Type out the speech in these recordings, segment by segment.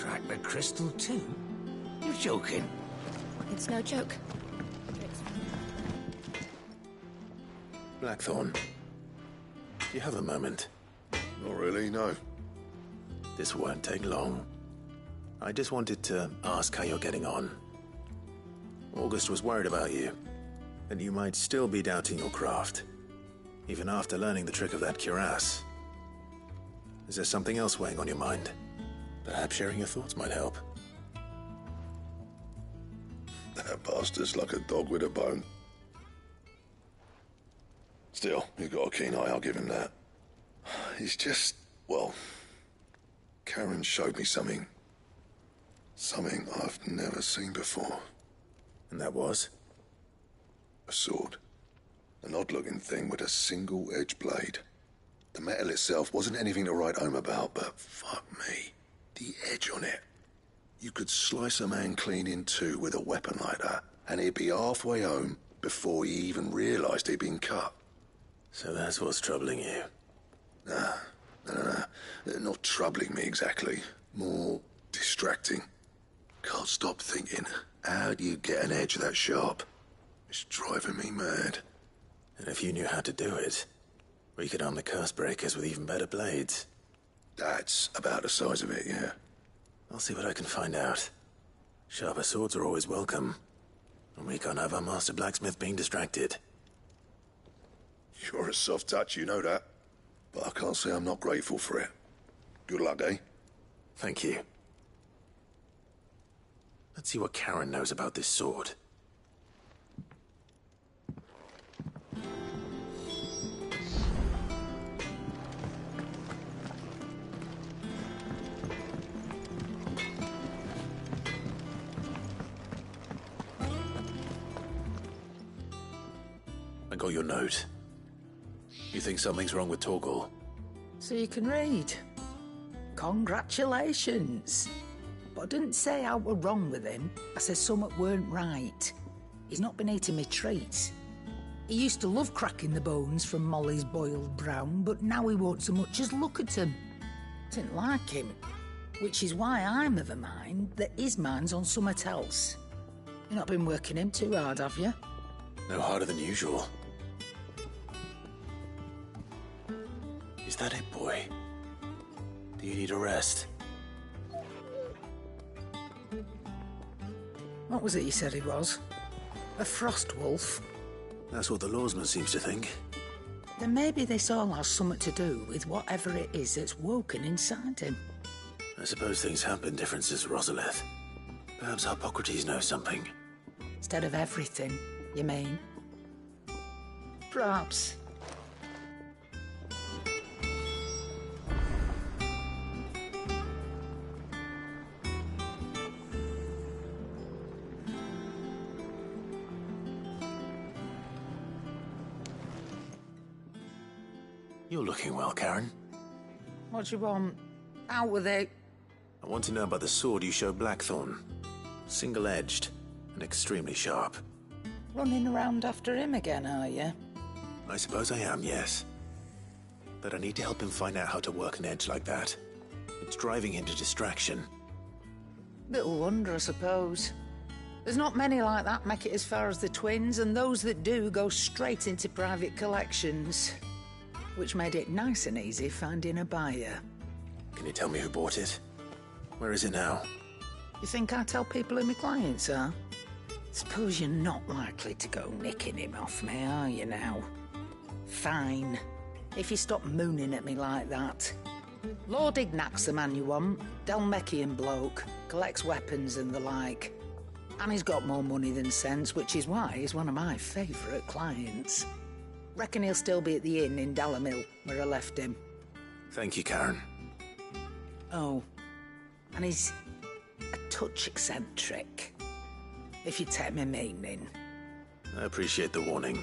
Crack the crystal too? You're joking. It's no joke. Blackthorn, do you have a moment? Not really, no. This won't take long. I just wanted to ask how you're getting on. August was worried about you, that you might still be doubting your craft, even after learning the trick of that cuirass. Is there something else weighing on your mind? Perhaps sharing your thoughts might help. That bastard's like a dog with a bone. Still, he's got a keen eye, I'll give him that. He's just, well, Karen showed me something. Something I've never seen before. And that was? A sword. An odd-looking thing with a single-edged blade. The metal itself wasn't anything to write home about, but fuck me, the edge on it. You could slice a man clean in two with a weapon like that, and he'd be halfway home before he even realised he'd been cut. So that's what's troubling you? Nah. Not troubling me exactly. More distracting. Can't stop thinking, how do you get an edge that sharp? It's driving me mad. And if you knew how to do it, we could arm the curse breakers with even better blades. That's about the size of it, yeah. I'll see what I can find out. Sharper swords are always welcome. And we can't have our master blacksmith being distracted. You're a soft touch, you know that. But I can't say I'm not grateful for it. Good luck, eh? Thank you. Let's see what Karen knows about this sword. I got your note. You think something's wrong with Torgal? So you can read. Congratulations. But I didn't say I were wrong with him. I said something weren't right. He's not been eating me treats. He used to love cracking the bones from Molly's boiled brown, but now he won't so much as look at them. Didn't like him. Which is why I'm of a mind that his mind's on something else. You've not been working him too hard, have you? No harder than usual. Is that it, boy? Do you need a rest? What was it you said he was? A frost wolf? That's what the lawsman seems to think. Then maybe this all has something to do with whatever it is that's woken inside him. I suppose things have been different since Rosalith. Perhaps Hippocrates knows something. Instead of everything, you mean? Perhaps. You're looking well, Karen. What do you want? Out with it. I want to know about the sword you showed Blackthorn. Single-edged and extremely sharp. Running around after him again, are you? I suppose I am, yes. But I need to help him find out how to work an edge like that. It's driving him to distraction. Little wonder, I suppose. There's not many like that make it as far as the twins, and those that do go straight into private collections. Which made it nice and easy finding a buyer. Can you tell me who bought it? Where is it now? You think I tell people who my clients are? Suppose you're not likely to go nicking him off me, are you now? Fine. If you stop mooning at me like that. Lord Ignac's the man you want. Dalmekian bloke. Collects weapons and the like. And he's got more money than sense, which is why he's one of my favourite clients. Reckon he'll still be at the inn in Dalamil, where I left him. Thank you, Karen. Oh, and he's a touch eccentric, if you take my meaning. I appreciate the warning.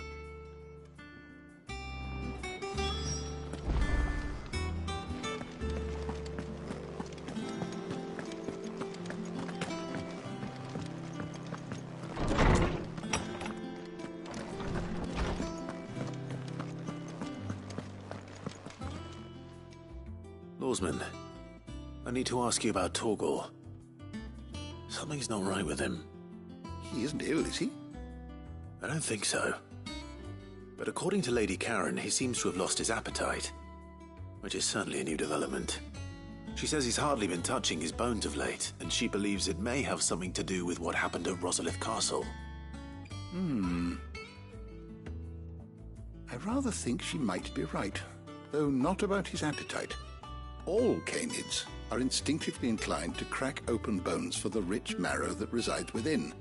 Lawsman, I need to ask you about Torgal. Something's not right with him. He isn't ill, is he? I don't think so. But according to Lady Karen, he seems to have lost his appetite, which is certainly a new development. She says he's hardly been touching his bones of late, and she believes it may have something to do with what happened at Rosalith Castle. I rather think she might be right, though not about his appetite. All canids are instinctively inclined to crack open bones for the rich marrow that resides within,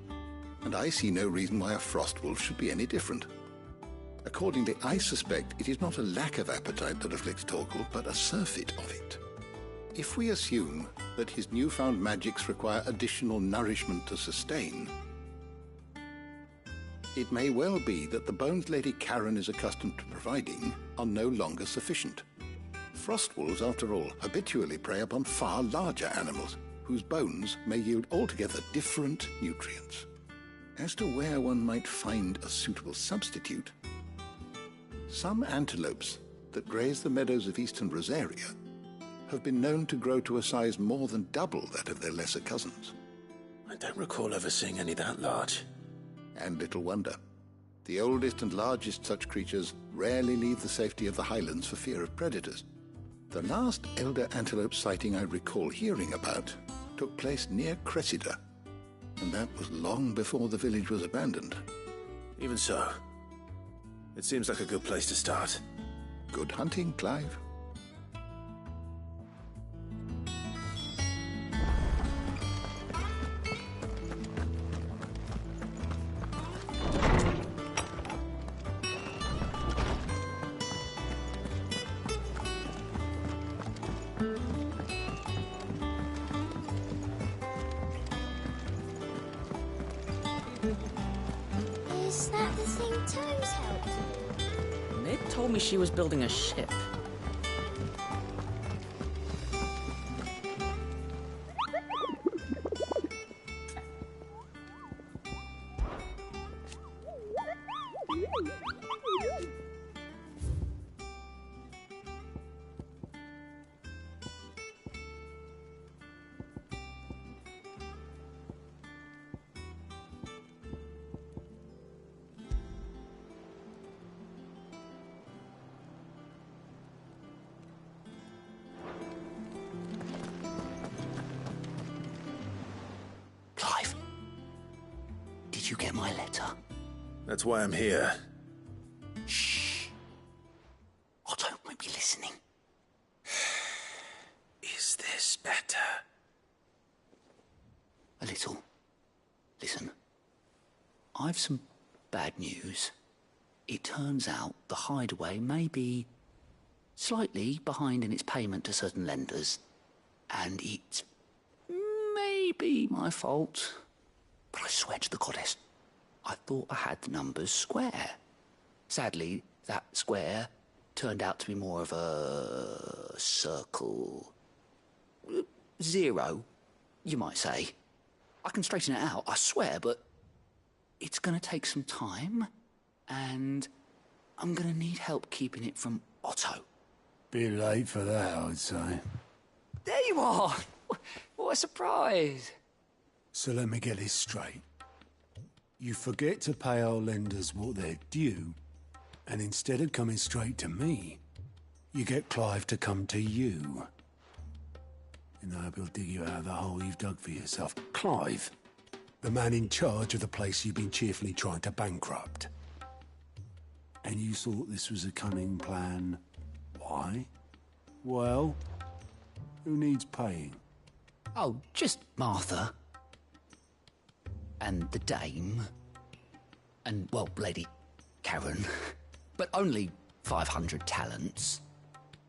and I see no reason why a frost wolf should be any different. Accordingly, I suspect it is not a lack of appetite that afflicts Torkel, but a surfeit of it. If we assume that his newfound magics require additional nourishment to sustain, it may well be that the bones Lady Karen is accustomed to providing are no longer sufficient. Frost wolves, after all, habitually prey upon far larger animals, whose bones may yield altogether different nutrients. As to where one might find a suitable substitute, some antelopes that graze the meadows of eastern Rosaria have been known to grow to a size more than double that of their lesser cousins. I don't recall ever seeing any that large. And little wonder. The oldest and largest such creatures rarely leave the safety of the highlands for fear of predators. The last elder antelope sighting I recall hearing about took place near Cressida, and that was long before the village was abandoned. Even so, it seems like a good place to start. Good hunting, Clive. Is that the thing Toes helped? Mid told me she was building a ship. Clive, did you get my letter? That's why I'm here. Shh. Otto won't be listening. Is this better? A little. Listen, I've some bad news. It turns out the hideaway may be slightly behind in its payment to certain lenders, and it's maybe my fault. But I swear to the goddess, I thought I had the numbers square. Sadly, that square turned out to be more of a circle. 0, you might say. I can straighten it out, I swear, but it's going to take some time, and I'm going to need help keeping it from Otto. Bit late for that, I'd say. There you are! What a surprise! So let me get this straight. You forget to pay our lenders what they're due, and instead of coming straight to me, you get Clive to come to you. And I hope he'll dig you out of the hole you've dug for yourself. Clive, the man in charge of the place you've been cheerfully trying to bankrupt. And you thought this was a cunning plan. Why? Well, who needs paying? Oh, just Martha. And the dame. And, well, Lady Karen. But only 500 talents.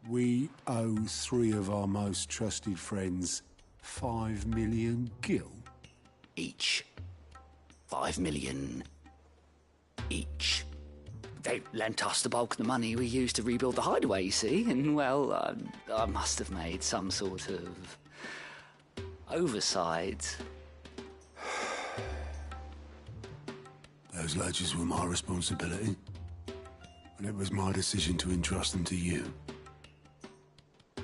We owe 3 of our most trusted friends 5 million gil. Each. 5 million each. They lent us the bulk of the money we used to rebuild the hideaway, you see, and, well, I must have made some sort of oversight. Those ledgers were my responsibility, and it was my decision to entrust them to you.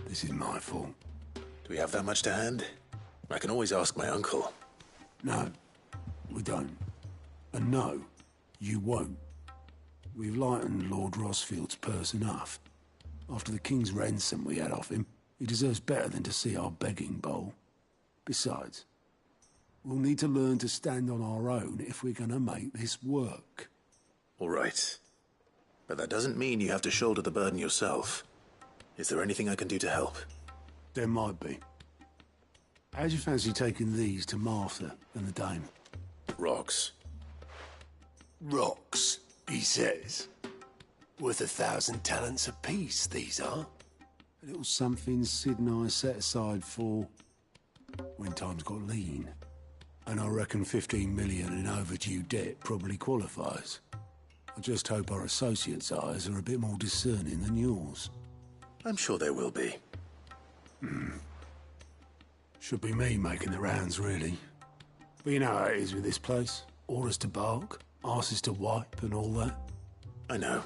This is my fault. Do we have that much to hand? I can always ask my uncle. No, we don't. And no, you won't. We've lightened Lord Rosfield's purse enough. After the king's ransom we had off him, he deserves better than to see our begging bowl. Besides, we'll need to learn to stand on our own if we're gonna make this work. All right. But that doesn't mean you have to shoulder the burden yourself. Is there anything I can do to help? There might be. How'd you fancy taking these to Martha and the dame? Rocks. Rocks, he says. Worth 1,000 talents apiece, these are. A little something Sid and I set aside for when times got lean. And I reckon 15 million in overdue debt probably qualifies. I just hope our associates' eyes are a bit more discerning than yours. I'm sure there will be. Should be me making the rounds, really. But you know how it is with this place. Orders to bark, arses to wipe, and all that. I know.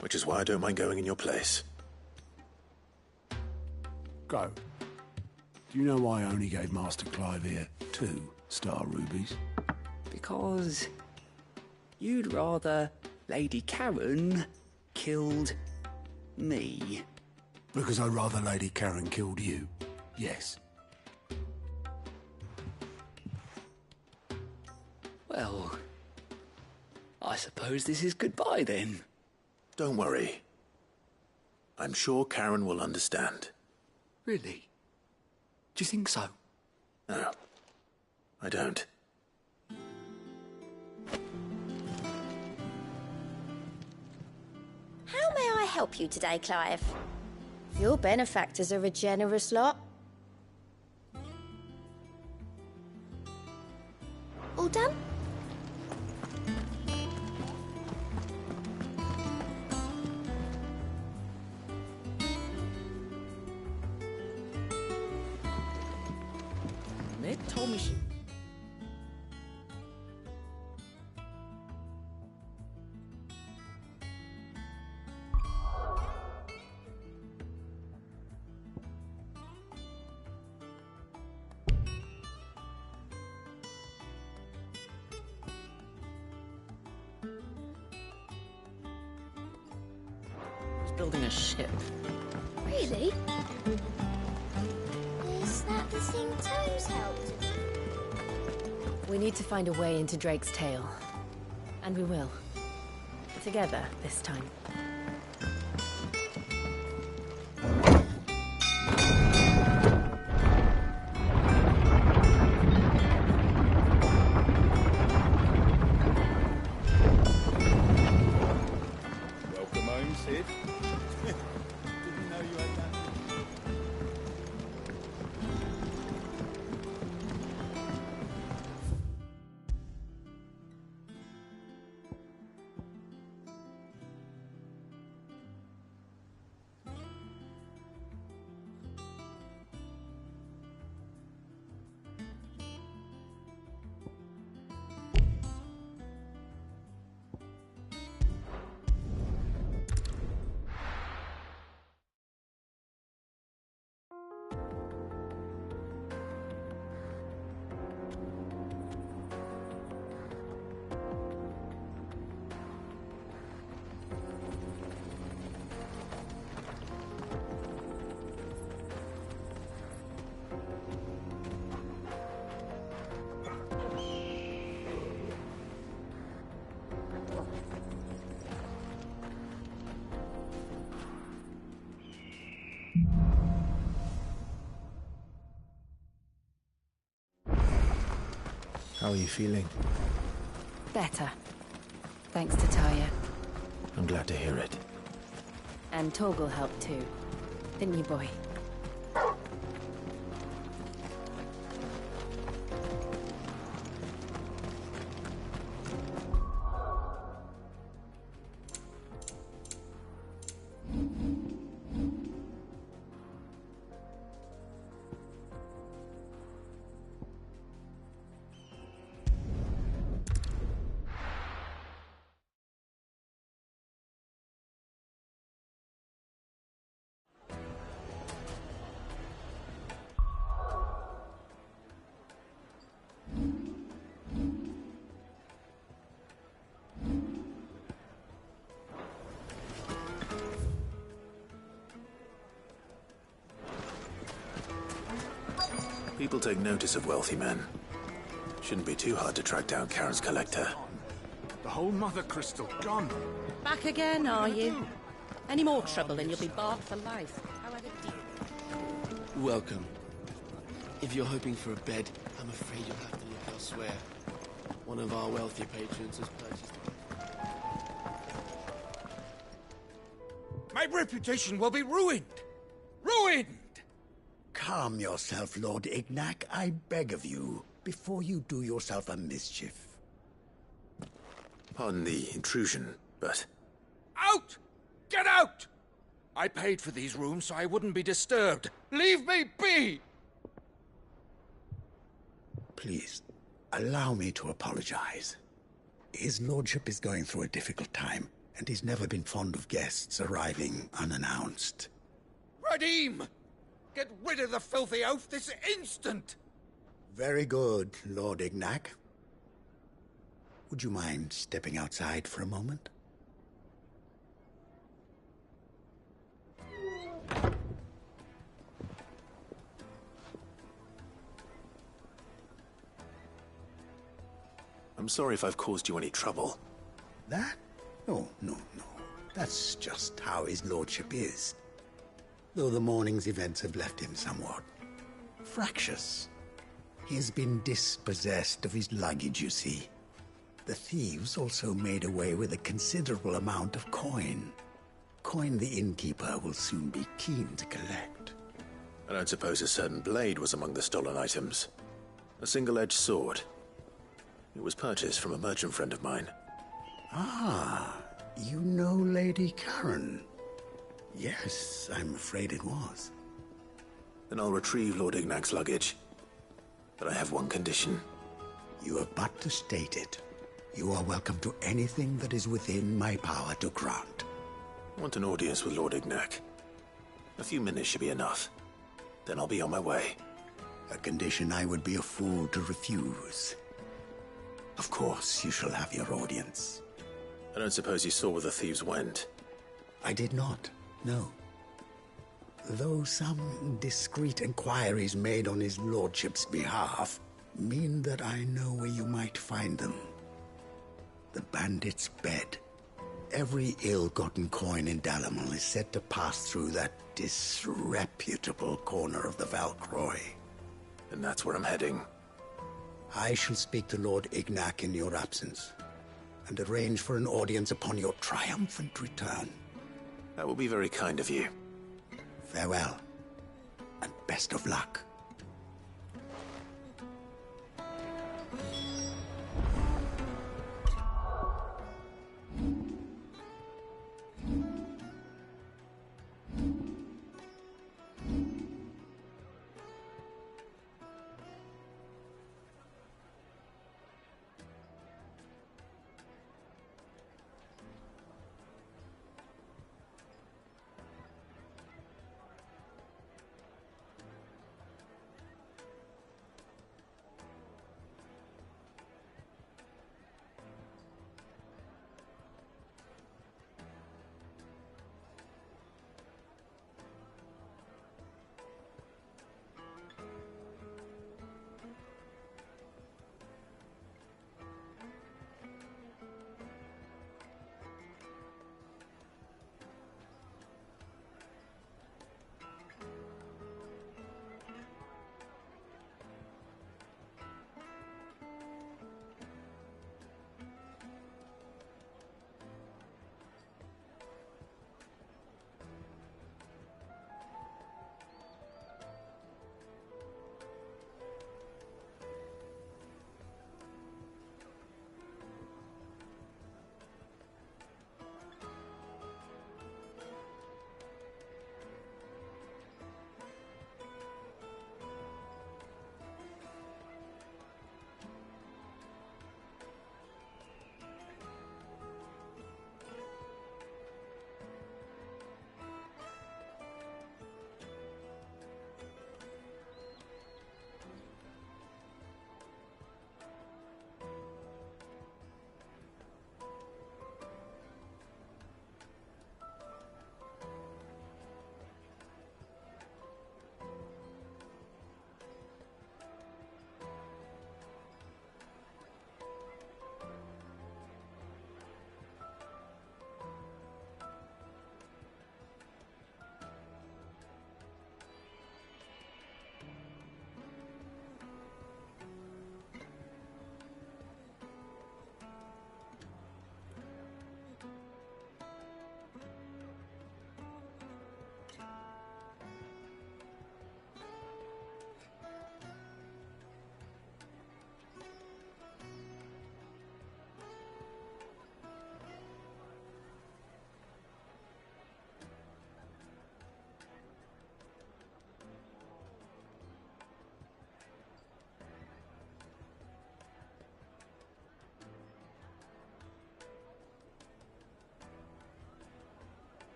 Which is why I don't mind going in your place. Go. Do you know why I only gave Master Clive here 2 star rubies? Because you'd rather Lady Karen killed me. Because I'd rather Lady Karen killed you. Yes. Well, I suppose this is goodbye then. Don't worry. I'm sure Karen will understand. Really? Do you think so? No, I don't. How may I help you today, Clive? Your benefactors are a generous lot. All done? Ned told me she... building a ship. Really? Is that the thing Tomes helped? We need to find a way into Drake's tail. And we will. Together, this time. Welcome home, Sid. Didn't know you had that. How are you feeling? Better. Thanks to Taya. I'm glad to hear it. And Torgal helped too. Didn't you, boy? People take notice of wealthy men. Shouldn't be too hard to track down Karen's collector. The whole mother crystal gone. Back again, are you? Any more trouble and you'll be barred for life. However deep. Welcome. If you're hoping for a bed, I'm afraid you'll have to look elsewhere. One of our wealthier patrons has purchased... My reputation will be ruined! Ruined! Calm yourself, Lord Ignac, I beg of you, before you do yourself a mischief. Pardon the intrusion, but... Out! Get out! I paid for these rooms so I wouldn't be disturbed. Leave me be! Please, allow me to apologize. His lordship is going through a difficult time, and he's never been fond of guests arriving unannounced. Radim! Get rid of the filthy oaf this instant! Very good, Lord Ignac. Would you mind stepping outside for a moment? I'm sorry if I've caused you any trouble. That? No. That's just how his lordship is. Though the morning's events have left him somewhat fractious. He has been dispossessed of his luggage, you see. The thieves also made away with a considerable amount of coin. Coin the innkeeper will soon be keen to collect. I don't suppose a certain blade was among the stolen items. A single-edged sword. It was purchased from a merchant friend of mine. Ah, you know Lady Karen. Yes, I'm afraid it was. Then I'll retrieve Lord Ignac's luggage. But I have one condition. You have but to state it. You are welcome to anything that is within my power to grant. I want an audience with Lord Ignac. A few minutes should be enough. Then I'll be on my way. A condition I would be a fool to refuse. Of course, you shall have your audience. I don't suppose you saw where the thieves went? I did not, no. Though some discreet inquiries made on his lordship's behalf mean that I know where you might find them. The bandit's bed. Every ill-gotten coin in Dalamon is said to pass through that disreputable corner of the Valcroy. And that's where I'm heading. I shall speak to Lord Ignac in your absence, and arrange for an audience upon your triumphant return. That will be very kind of you. Farewell, and best of luck.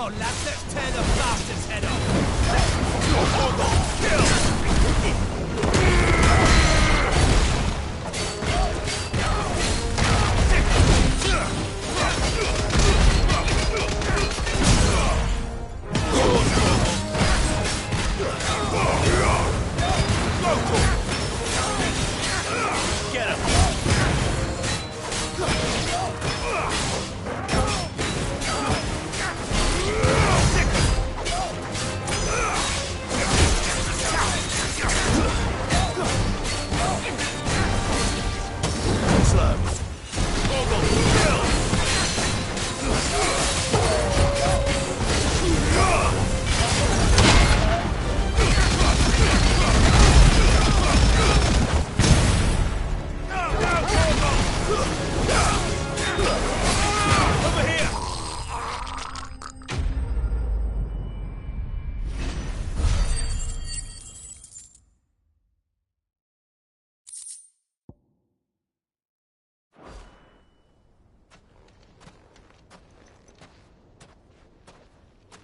on, lads, let's tear the bastard's head off! Get him!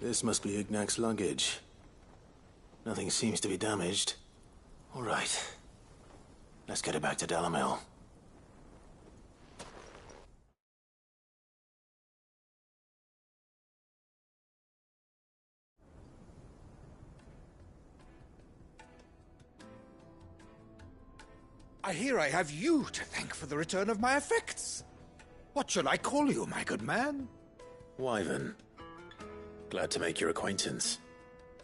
This must be Ignac's luggage. Nothing seems to be damaged. All right. Let's get it back to Dalamil. I hear I have you to thank for the return of my effects. What shall I call you, my good man? Wyvern. Glad to make your acquaintance.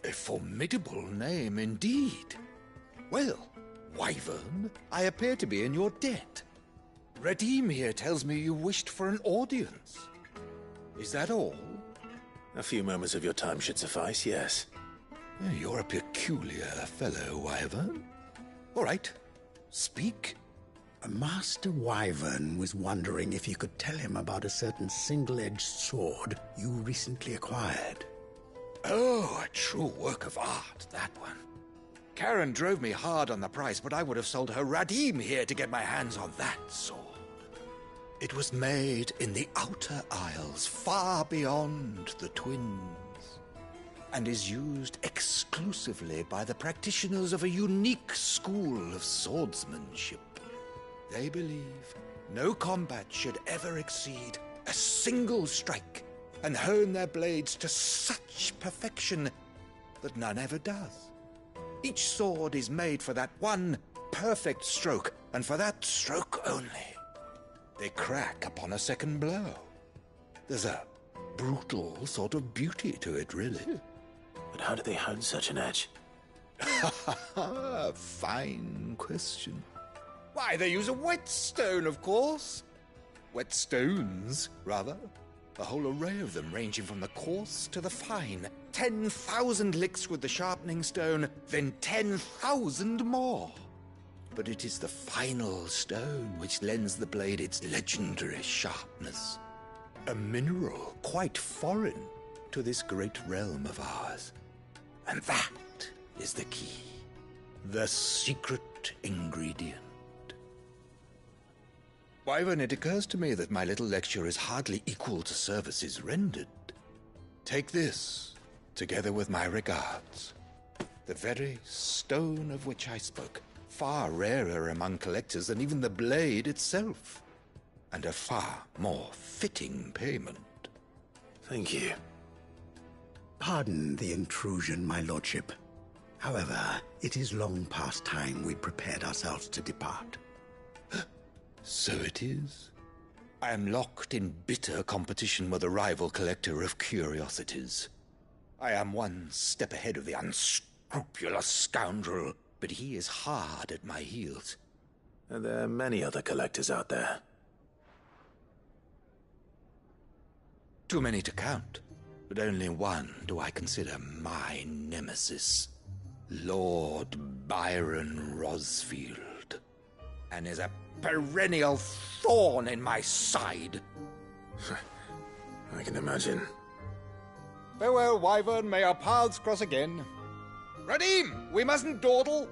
A formidable name indeed. Well, Wyvern, I appear to be in your debt. Redeem here tells me you wished for an audience. Is that all? A few moments of your time should suffice, yes. You're a peculiar fellow, Wyvern. All right, speak. Master Wyvern was wondering if you could tell him about a certain single-edged sword you recently acquired. Oh, a true work of art, that one. Karen drove me hard on the price, but I would have sold her Radim here to get my hands on that sword. It was made in the Outer Isles, far beyond the Twins, and is used exclusively by the practitioners of a unique school of swordsmanship. They believe no combat should ever exceed a single strike, and hone their blades to such perfection that none ever does. Each sword is made for that one perfect stroke, and for that stroke only. They crack upon a second blow. There's a brutal sort of beauty to it, really. But how do they hone such an edge? Fine question. Why, they use a whetstone, of course. Whetstones, rather. A whole array of them, ranging from the coarse to the fine. 10,000 licks with the sharpening stone, then 10,000 more. But it is the final stone which lends the blade its legendary sharpness. A mineral quite foreign to this great realm of ours. And that is the key. The secret ingredient. Wyvern, it occurs to me that my little lecture is hardly equal to services rendered. Take this, together with my regards. The very stone of which I spoke, far rarer among collectors than even the blade itself, and a far more fitting payment. Thank you. Pardon the intrusion, my lordship. However, it is long past time we prepared ourselves to depart. So it is. I am locked in bitter competition with a rival collector of curiosities. I am one step ahead of the unscrupulous scoundrel, but he is hard at my heels. Are there many other collectors out there? Too many to count, but only one do I consider my nemesis. Lord Byron Rosfield, and is a perennial thorn in my side. I can imagine. Farewell, Wyvern. May our paths cross again. Radim, we mustn't dawdle.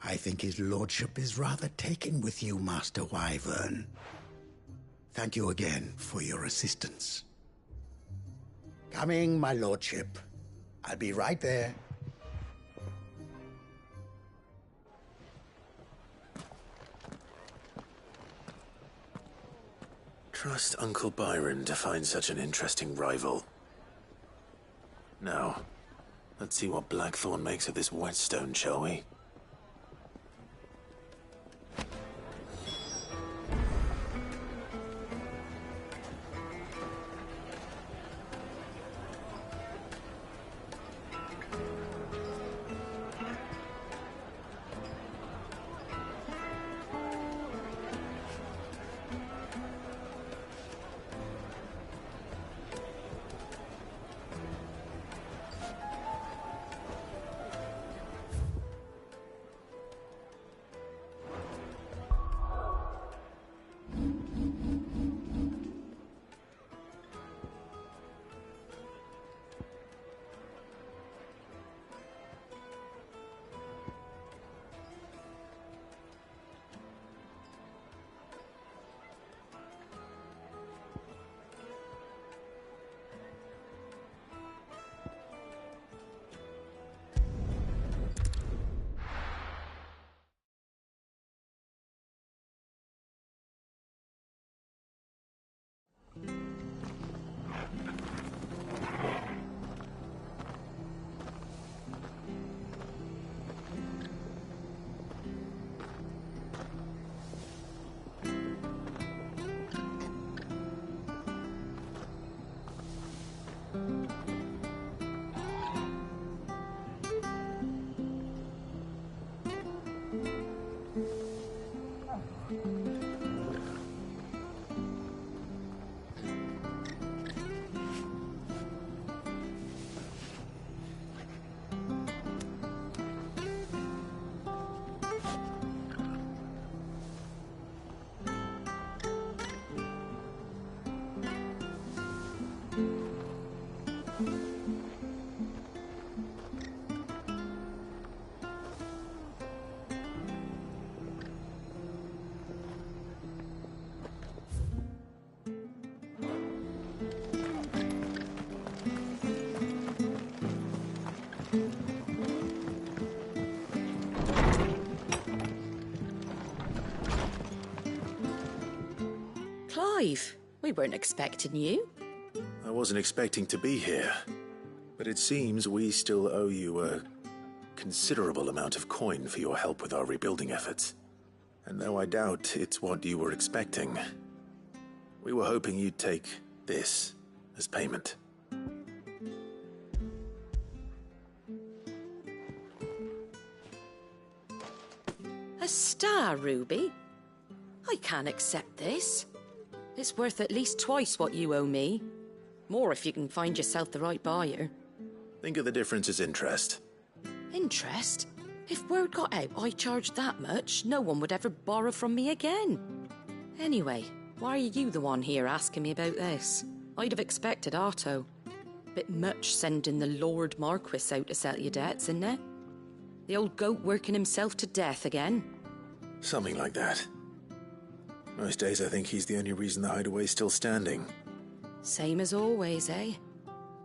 I think his lordship is rather taken with you, Master Wyvern. Thank you again for your assistance. Coming, my lordship. I'll be right there. Trust Uncle Byron to find such an interesting rival. Now, let's see what Blackthorn makes of this whetstone, shall we? Clive, we weren't expecting you. I wasn't expecting to be here, but it seems we still owe you a considerable amount of coin for your help with our rebuilding efforts. And though I doubt it's what you were expecting, we were hoping you'd take this as payment. A star ruby? I can't accept this. It's worth at least twice what you owe me. More if you can find yourself the right buyer. Think of the difference as interest. Interest? If word got out I charged that much, no one would ever borrow from me again. Anyway, why are you the one here asking me about this? I'd have expected Otto. Bit much sending the Lord Marquis out to settle your debts, isn't it? The old goat working himself to death again? Something like that. Most days I think he's the only reason the hideaway's still standing. Same as always, eh?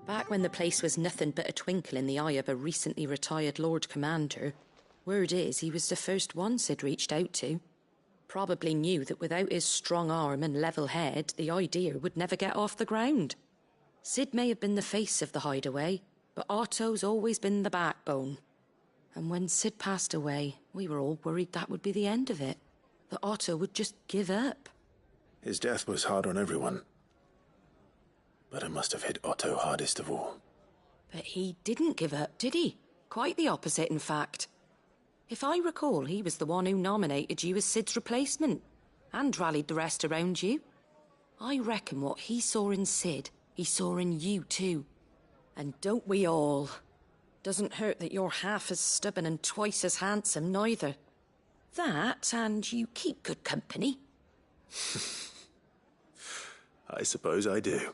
Back when the place was nothing but a twinkle in the eye of a recently retired Lord Commander, word is he was the first one Sid reached out to. Probably knew that without his strong arm and level head, the idea would never get off the ground. Sid may have been the face of the hideaway, but Otto's always been the backbone. And when Sid passed away, we were all worried that would be the end of it. That Otto would just give up. His death was hard on everyone. But it must have hit Otto hardest of all. But he didn't give up, did he? Quite the opposite, in fact. If I recall, he was the one who nominated you as Sid's replacement, and rallied the rest around you. I reckon what he saw in Sid, he saw in you too. And don't we all? Doesn't hurt that you're half as stubborn and twice as handsome, neither. That, and you keep good company. I suppose I do.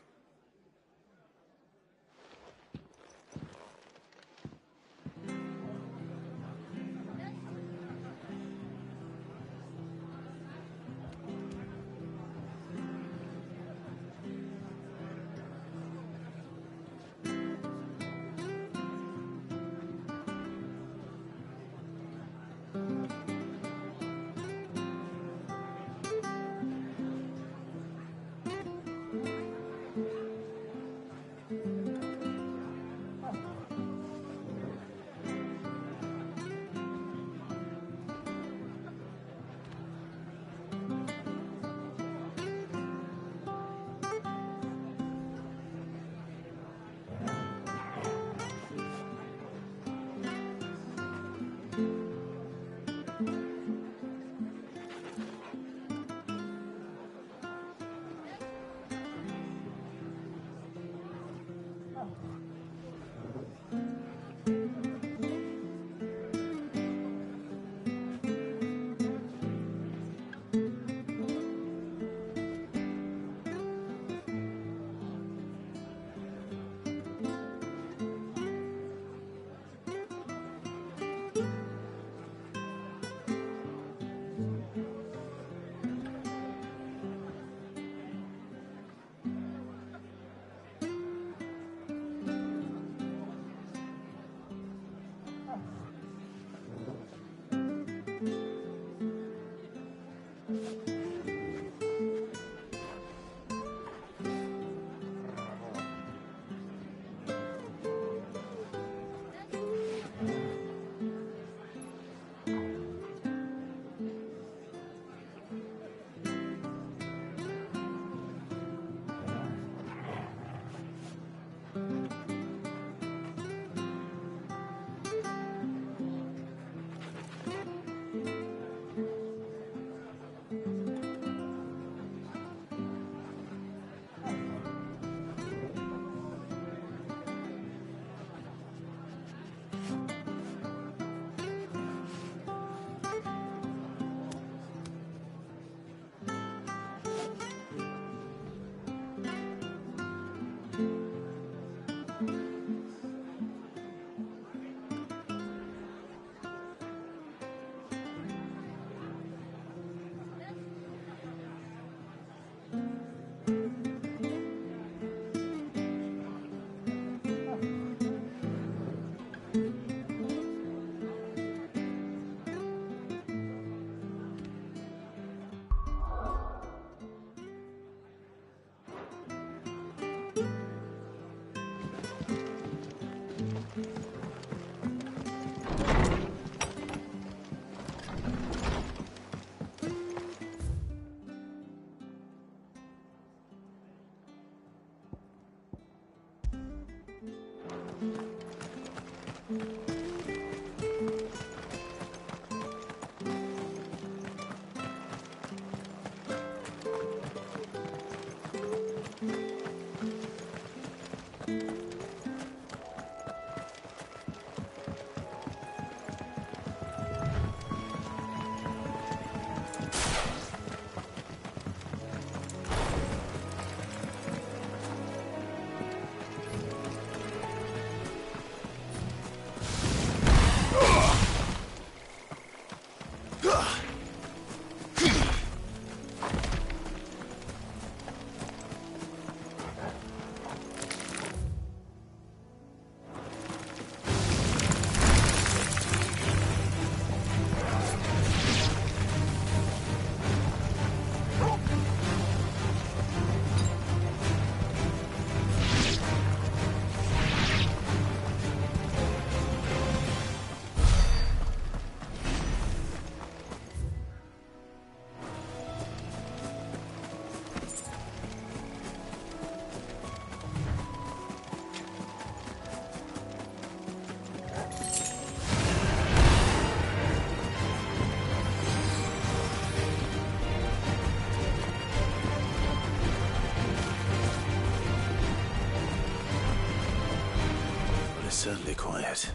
Certainly quiet.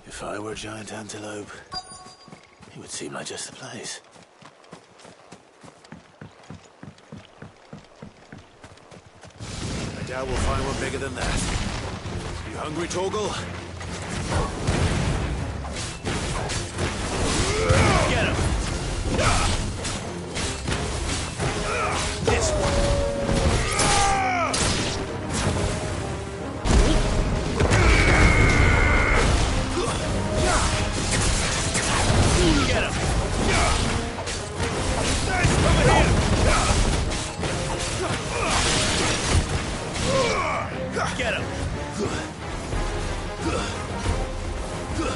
If I were a giant antelope, it would seem like just the place. I doubt we'll find one bigger than that. You hungry, Torgal? Get him! This one! Get him! Over here! Get him!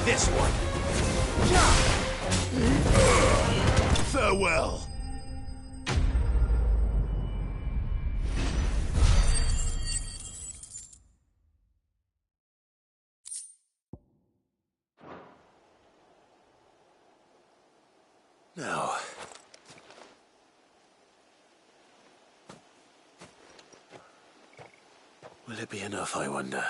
This one! Farewell! Now, Will it be enough, I wonder?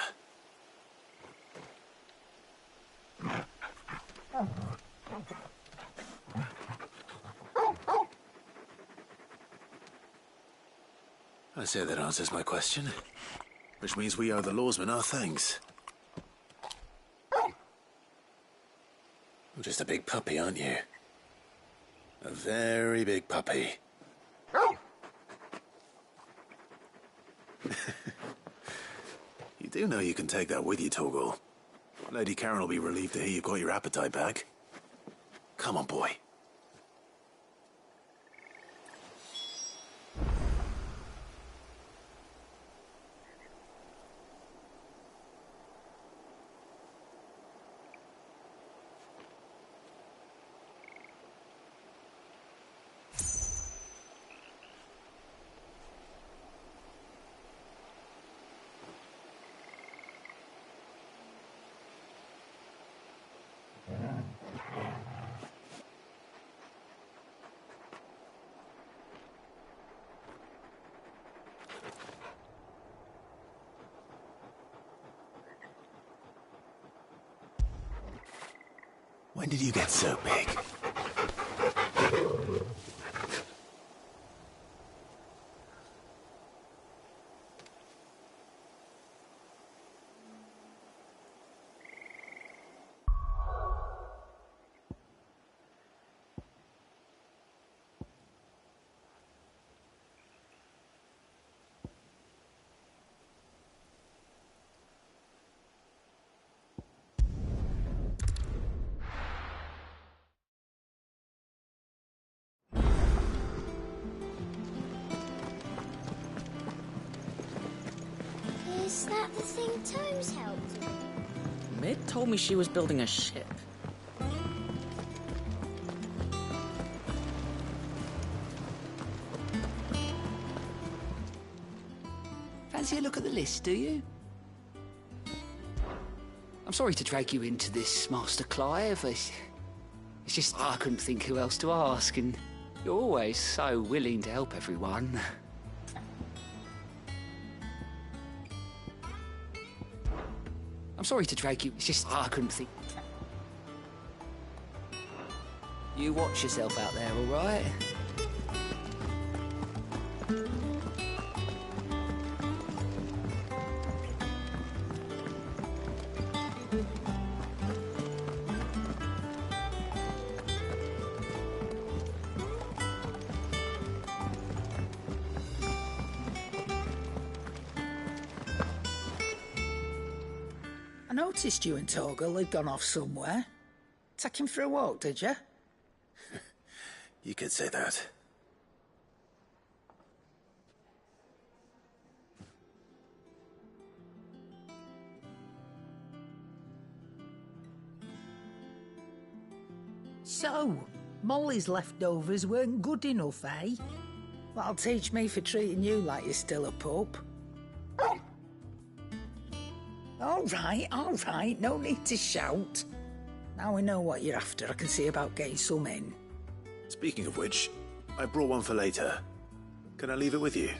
I say that answers my question. Which means we owe the lawsman our thanks. You're just a big puppy, aren't you? A very big puppy. You do know you can take that with you, Torgal. Lady Karen will be relieved to hear you've got your appetite back. Come on, boy. When did you get so big? Is that the thing Tomes helped with? Mid told me she was building a ship. Fancy a look at the list, do you? I'm sorry to drag you into this, Master Clive. It's just I couldn't think who else to ask, and you're always so willing to help everyone. I'm sorry to drag you. It's just I couldn't think. You watch yourself out there, all right? I noticed you and Torgal had gone off somewhere. Take him for a walk, did you? You could say that. So, Molly's leftovers weren't good enough, eh? That'll teach me for treating you like you're still a pup. All right, no need to shout. Now we know what you're after, I can see about getting some in. Speaking of which, I brought one for later. Can I leave it with you?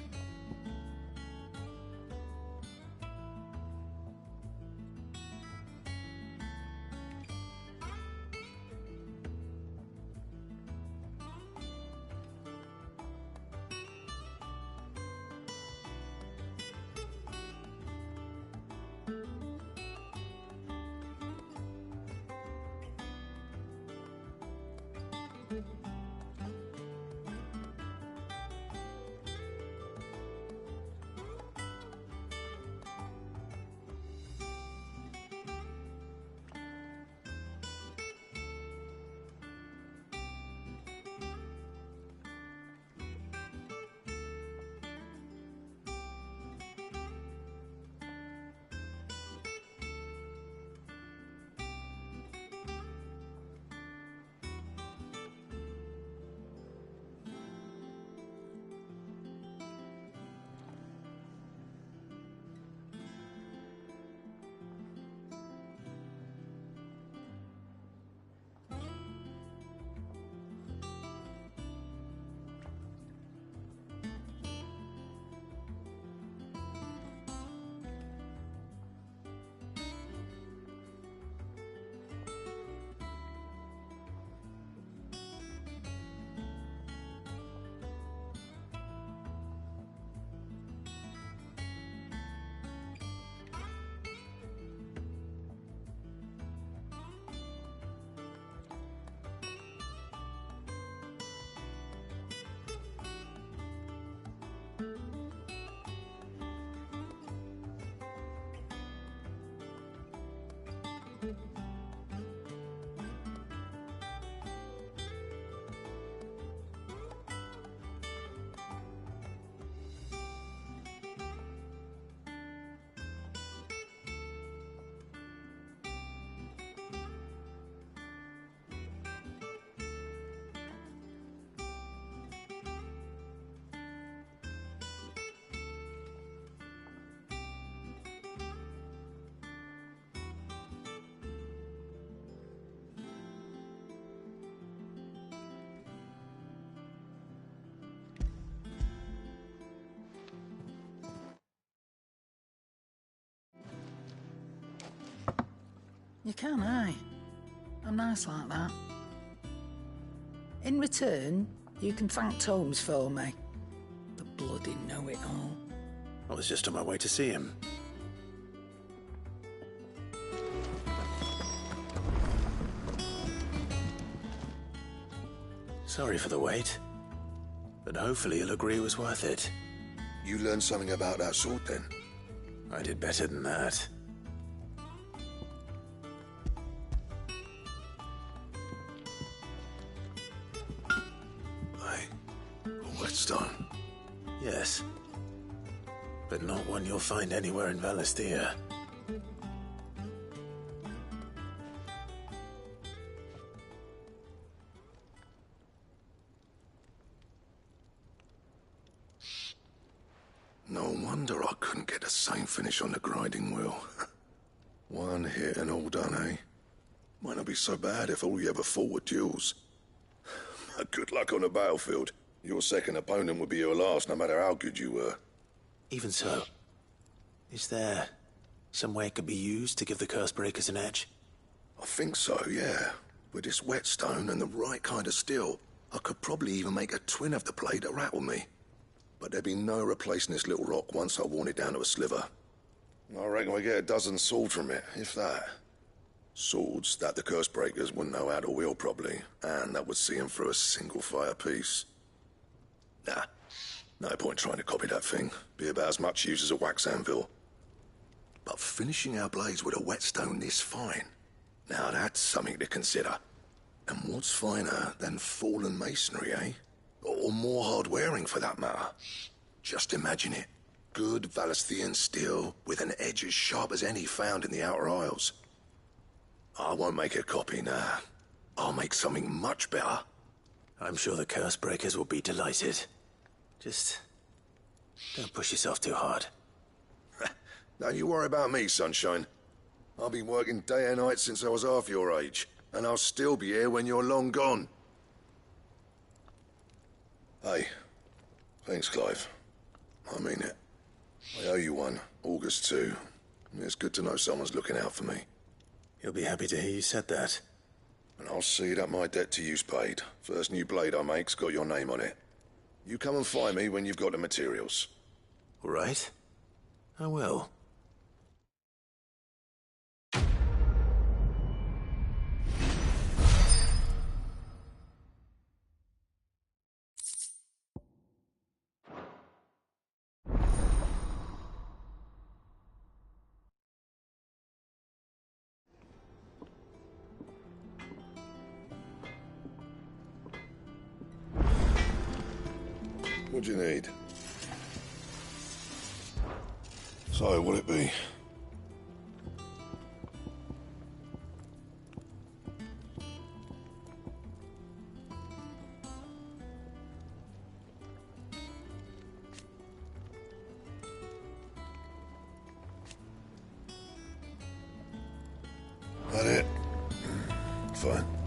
You can, aye. I'm nice like that. In return, you can thank Tomes for me. The bloody know-it-all. I was just on my way to see him. Sorry for the wait, but hopefully you'll agree it was worth it. You learned something about that sword, then? I did better than that. A whetstone? Yes. But not one you'll find anywhere in Valisthea. No wonder I couldn't get the same finish on the grinding wheel. One hit and all done, eh? Might not be so bad if all you ever fought were duels. Good luck on the battlefield. Your second opponent would be your last, no matter how good you were. Even so, is there some way it could be used to give the curse breakers an edge? I think so, yeah. With this whetstone and the right kind of steel, I could probably even make a twin of the blade that rattled me. But there'd be no replacing this little rock once I worn it down to a sliver. I reckon we get a dozen swords from it, if that. Swords that the curse breakers wouldn't know how to wield properly, and that would see them through a single fire piece. Nah, no point trying to copy that thing. Be about as much use as a wax anvil. But finishing our blades with a whetstone this fine, now that's something to consider. And what's finer than fallen masonry, eh? Or more hard-wearing, for that matter. Just imagine it. Good Valisthean steel with an edge as sharp as any found in the Outer Isles. I won't make a copy, nah. I'll make something much better. I'm sure the curse breakers will be delighted. Just don't push yourself too hard. Don't you worry about me, sunshine. I've been working day and night since I was half your age, and I'll still be here when you're long gone. Hey, thanks, Clive. I mean it. I owe you one, August too. It's good to know someone's looking out for me. He'll be happy to hear you said that. And I'll see that my debt to you's paid. First new blade I make's got your name on it. You come and find me when you've got the materials. All right. I will. What do you need? So, what'll it be? That it? Fine.